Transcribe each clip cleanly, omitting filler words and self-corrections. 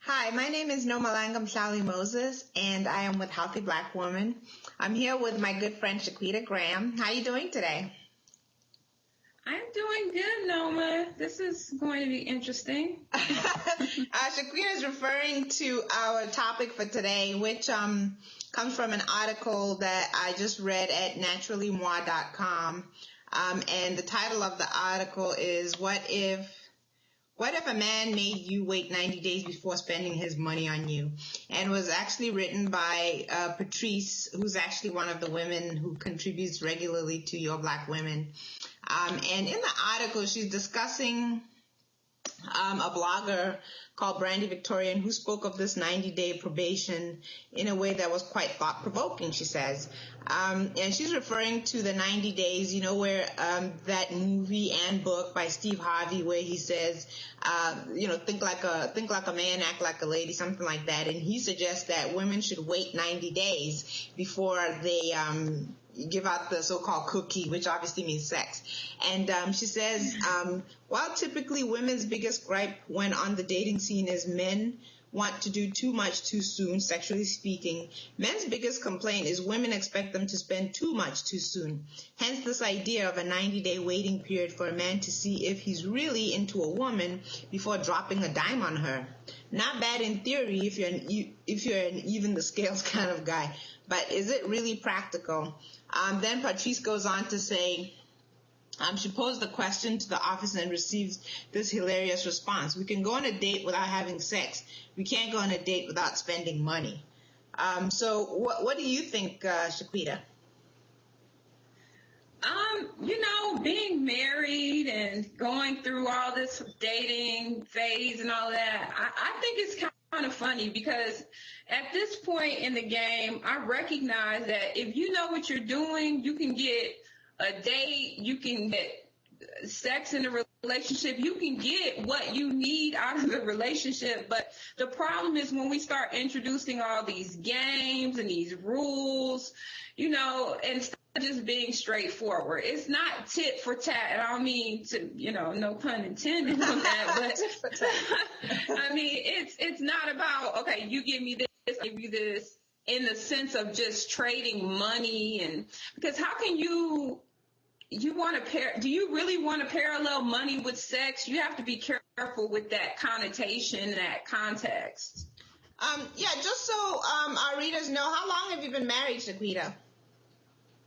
Hi, my name is Nomalanga Mhlauli-Moses, and I am with Healthy Black Woman. I'm here with my good friend Shaquita Graham. How are you doing today? I'm doing good, Noma. This is going to be interesting. Shaquita is referring to our topic for today, which comes from an article that I just read at naturallymoi.com. And the title of the article is What if a man made you wait 90 days before spending his money on you? And was actually written by Patrice, who's actually one of the women who contributes regularly to Your Black Women. And in the article, she's discussing a blogger called Brandy Victorian who spoke of this 90-day probation in a way that was quite thought-provoking, she says. And she's referring to the 90 days, where that movie and book by Steve Harvey where he says, think like a man, act like a lady, something like that. And he suggests that women should wait 90 days before they give out the so-called cookie, which obviously means sex. And she says, while typically women's biggest gripe when on the dating scene is men want to do too much too soon, sexually speaking, men's biggest complaint is women expect them to spend too much too soon. Hence this idea of a 90-day waiting period for a man to see if he's really into a woman before dropping a dime on her. Not bad in theory if you're an even the scales kind of guy, but is it really practical? Then Patrice goes on to say, she posed the question to the office and receives this hilarious response. We can go on a date without having sex. We can't go on a date without spending money. So what do you think, Shaquita? Being married and going through all this dating phase and all that, I think it's kind of funny because at this point in the game, I recognize that if you know what you're doing, you can get a date, you can get sex in a relationship, you can get what you need out of the relationship. But the problem is when we start introducing all these games and these rules, and just being straightforward. It's not tit for tat, and I don't mean to, no pun intended on that, but I mean, it's not about, okay, you give me this, I give you this, in the sense of just trading money. And because how can you want to do you really want to parallel money with sex? You have to be careful with that connotation, that context. Just so our readers know, how long have you been married, Shaquita?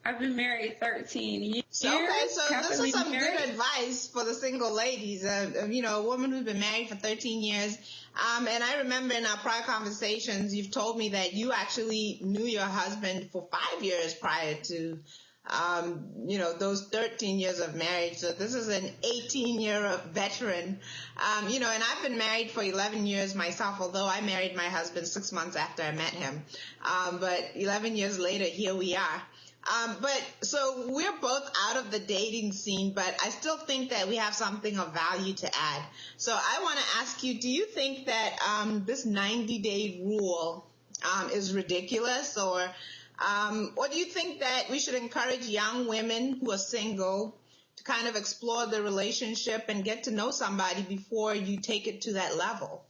I've been married 13 years. Okay, so this is some good advice for the single ladies. A woman who's been married for 13 years. And I remember in our prior conversations, you've told me that you actually knew your husband for 5 years prior to, those 13 years of marriage. So this is an 18-year veteran. And I've been married for 11 years myself, although I married my husband 6 months after I met him. But 11 years later, here we are. So we're both out of the dating scene, but I still think that we have something of value to add. So I want to ask you, do you think that this 90-day rule is ridiculous, or do you think that we should encourage young women who are single to kind of explore the relationship and get to know somebody before you take it to that level?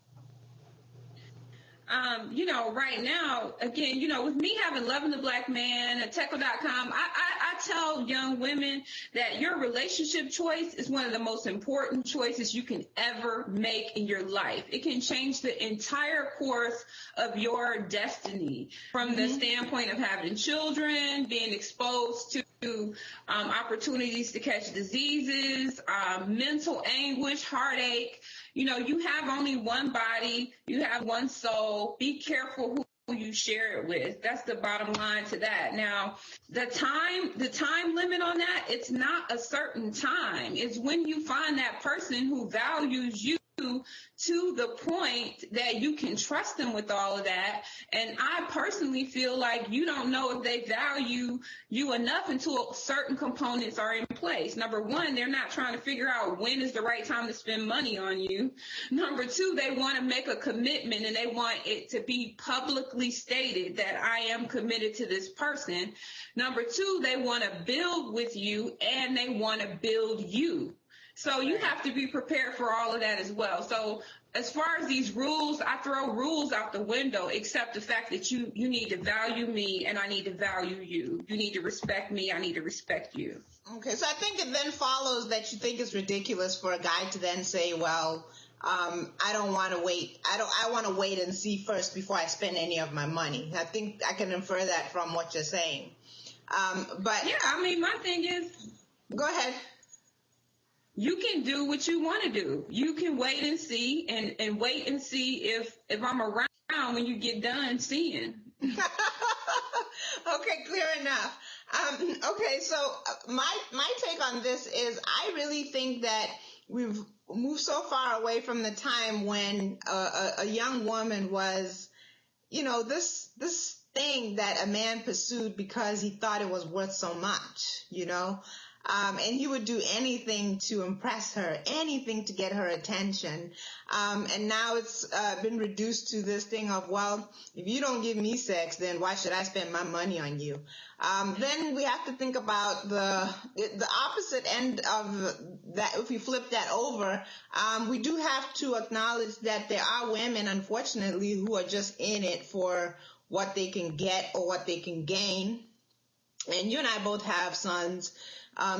Right now, again, with me having Loving the Black Man at Techo.com, I tell young women that your relationship choice is one of the most important choices you can ever make in your life. It can change the entire course of your destiny from the standpoint of having children, being exposed to opportunities to catch diseases, mental anguish, heartache. You have only one body, you have one soul. Be careful who you share it with. That's the bottom line to that. Now, the time limit on that, it's not a certain time. It's when you find that person who values you to the point that you can trust them with all of that. And I personally feel like you don't know if they value you enough until certain components are in place. Number one, they're not trying to figure out when is the right time to spend money on you. Number two, they want to make a commitment and they want it to be publicly stated that I am committed to this person. Number two, they want to build with you and they want to build you. So you have to be prepared for all of that as well. So as far as these rules, I throw rules out the window, except the fact that you need to value me and I need to value you. You need to respect me. I need to respect you. Okay, so I think it then follows that you think it's ridiculous for a guy to then say, well, I don't want to wait. I want to wait and see first before I spend any of my money. I think I can infer that from what you're saying. But yeah, I mean, my thing is, go ahead. You can do what you want to do. You can wait and see and wait and see if I'm around when you get done seeing. Okay, clear enough. Okay, so my take on this is I really think that we've moved so far away from the time when a young woman was, this thing that a man pursued because he thought it was worth so much, and he would do anything to impress her, anything to get her attention. And now it's been reduced to this thing of, well, if you don't give me sex, then why should I spend my money on you? Then we have to think about the opposite end of that. If we flip that over, we do have to acknowledge that there are women, unfortunately, who are just in it for what they can get or what they can gain. And you and I both have sons.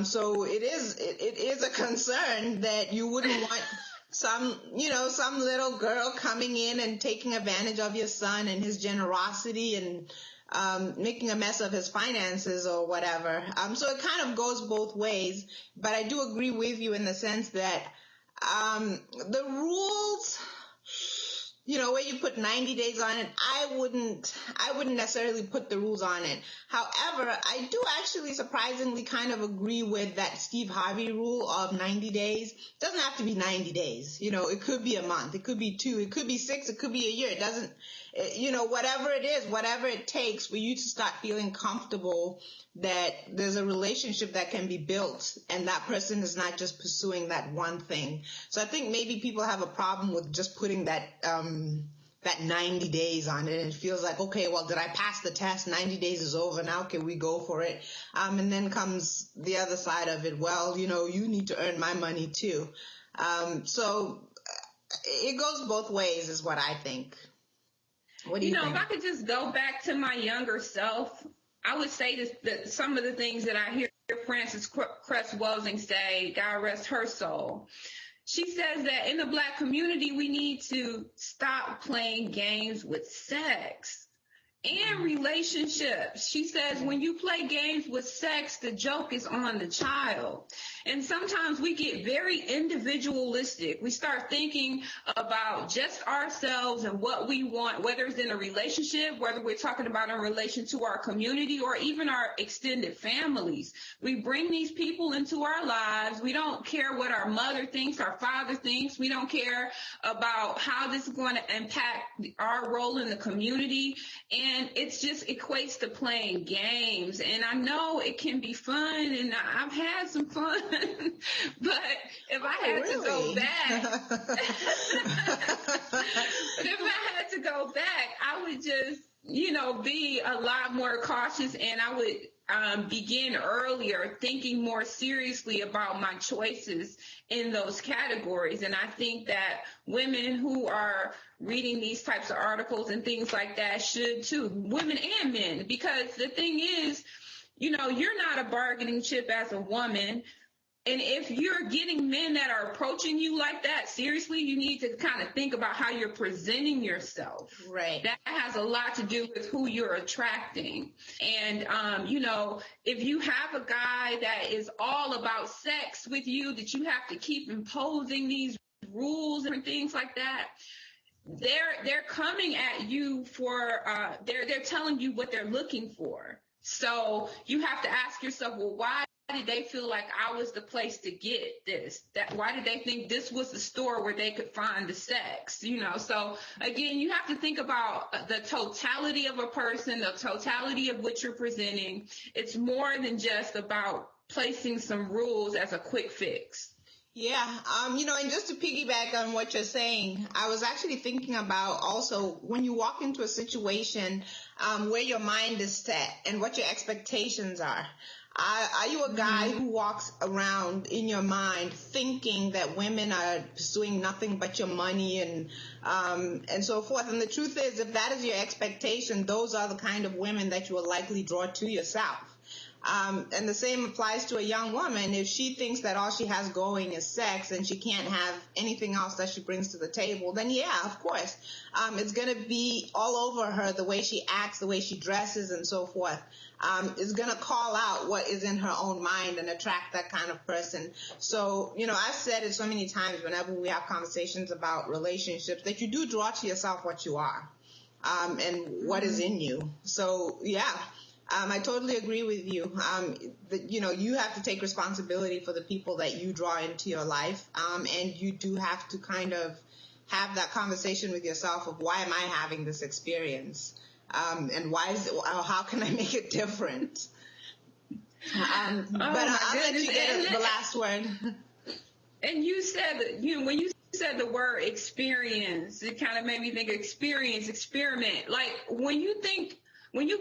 So it is a concern that you wouldn't want some little girl coming in and taking advantage of your son and his generosity and making a mess of his finances or whatever. So it kind of goes both ways, but I do agree with you in the sense that the rules, where you put 90 days on it, I wouldn't necessarily put the rules on it. However, I do actually surprisingly kind of agree with that Steve Harvey rule of 90 days. It doesn't have to be 90 days. It could be a month. It could be 2. It could be 6. It could be a year. It doesn't, whatever it is, whatever it takes for you to start feeling comfortable that there's a relationship that can be built and that person is not just pursuing that one thing. So I think maybe people have a problem with just putting that 90 days on it, and it feels like, okay, well, did I pass the test? 90 days is over. Now can we go for it? And then comes the other side of it. Well, you need to earn my money too. So it goes both ways is what I think. What do you think? If I could just go back to my younger self, I would say that some of the things that I hear Frances Cress Welsing say, God rest her soul. She says that in the Black community, we need to stop playing games with sex and relationships. She says when you play games with sex, the joke is on the child. And sometimes we get very individualistic. We start thinking about just ourselves and what we want, whether it's in a relationship, whether we're talking about in relation to our community or even our extended families. We bring these people into our lives. We don't care what our mother thinks, our father thinks. We don't care about how this is going to impact our role in the community. And it's just equates to playing games. And I know it can be fun, and I've had some fun. But if I had to go back, I would just, be a lot more cautious, and I would begin earlier, thinking more seriously about my choices in those categories. And I think that women who are reading these types of articles and things like that should too, women and men, because the thing is, you're not a bargaining chip as a woman. And if you're getting men that are approaching you like that, seriously, you need to kind of think about how you're presenting yourself. Right. That has a lot to do with who you're attracting. And, if you have a guy that is all about sex with you, that you have to keep imposing these rules and things like that, they're coming at you for, they're telling you what they're looking for. So you have to ask yourself, well, why did they feel like I was the place to get this? Why did they think this was the store where they could find the sex? So again, you have to think about the totality of a person, the totality of what you're presenting. It's more than just about placing some rules as a quick fix. Yeah. And just to piggyback on what you're saying, I was actually thinking about also when you walk into a situation, where your mind is set and what your expectations are. Are you a guy who walks around in your mind thinking that women are pursuing nothing but your money and so forth? And the truth is, if that is your expectation, those are the kind of women that you will likely draw to yourself. And the same applies to a young woman. If she thinks that all she has going is sex and she can't have anything else that she brings to the table, then yeah, of course, it's going to be all over her, the way she acts, the way she dresses and so forth. Is going to call out what is in her own mind and attract that kind of person. So, I've said it so many times whenever we have conversations about relationships that you do draw to yourself what you are, and what is in you. So, yeah. I totally agree with you. That, you have to take responsibility for the people that you draw into your life. And you do have to kind of have that conversation with yourself of, why am I having this experience? And how can I make it different? But I'll let you get the last word. And you said that, when you said the word experience, it kind of made me think experience, experiment. Like when you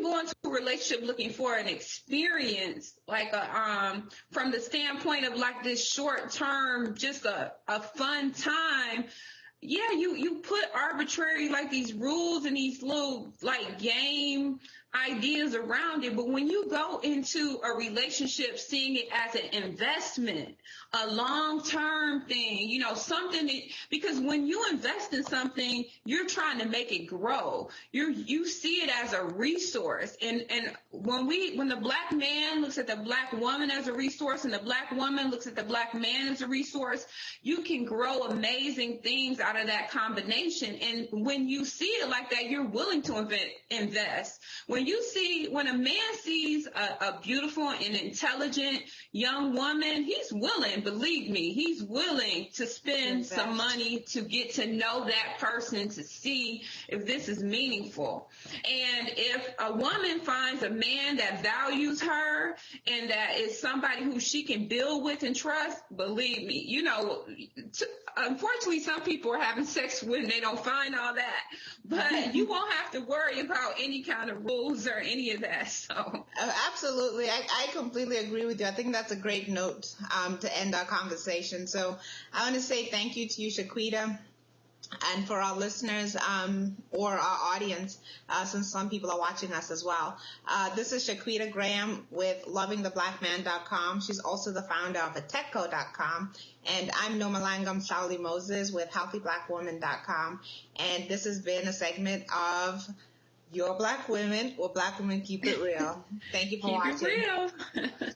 go into a relationship looking for an experience, like from the standpoint of like this short term, just a fun time, yeah, you put arbitrary, like these rules and these little like game ideas around it. But when you go into a relationship seeing it as an investment, a long-term thing, something that, because when you invest in something, you're trying to make it grow. You see it as a resource. And when the black man looks at the black woman as a resource and the black woman looks at the black man as a resource, you can grow amazing things out of that combination. And when you see it like that, you're willing to invest. When a man sees a beautiful and intelligent young woman, he's willing, believe me, he's willing to spend some money to get to know that person, to see if this is meaningful. And if a woman finds a man that values her and that is somebody who she can build with and trust, believe me, unfortunately, some people are having sex when they don't find all that, but you won't have to worry about any kind of rules or any of that. So absolutely, I completely agree with you. I think that's a great note to end our conversation. So I want to say thank you to you, Shaquita. And for our listeners or our audience, since some people are watching us as well, this is Shaquita Graham with lovingtheblackman.com. She's also the founder of Ateco.com. And I'm Nomalanga Mhlauli-Moses with healthyblackwoman.com. And this has been a segment of Your Black Women, or Black Women Keep It Real. Thank you for watching. Keep it real.